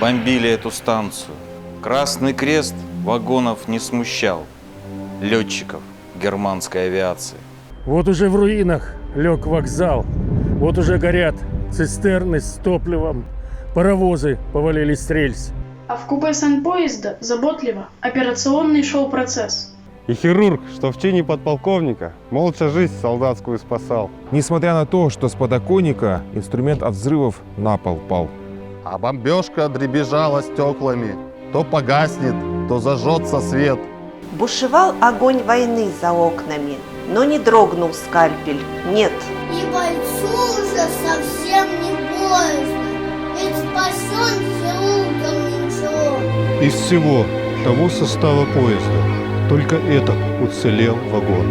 бомбили эту станцию. Красный крест вагонов не смущал летчиков германской авиации. Вот уже в руинах лег вокзал, вот уже горят цистерны с топливом, паровозы повалились с рельс. А в купе санпоезда заботливо операционный шел процесс. И хирург, что в чине подполковника, молча жизнь солдатскую спасал. Несмотря на то, что с подоконника инструмент от взрывов на пол пал. А бомбежка дребезжала стеклами. То погаснет, то зажжется свет. Бушевал огонь войны за окнами, но не дрогнул скальпель, нет. И бойцу уже совсем не боязно, ведь спасен хирургом ничего. Из всего того состава поезда только этот уцелел вагон.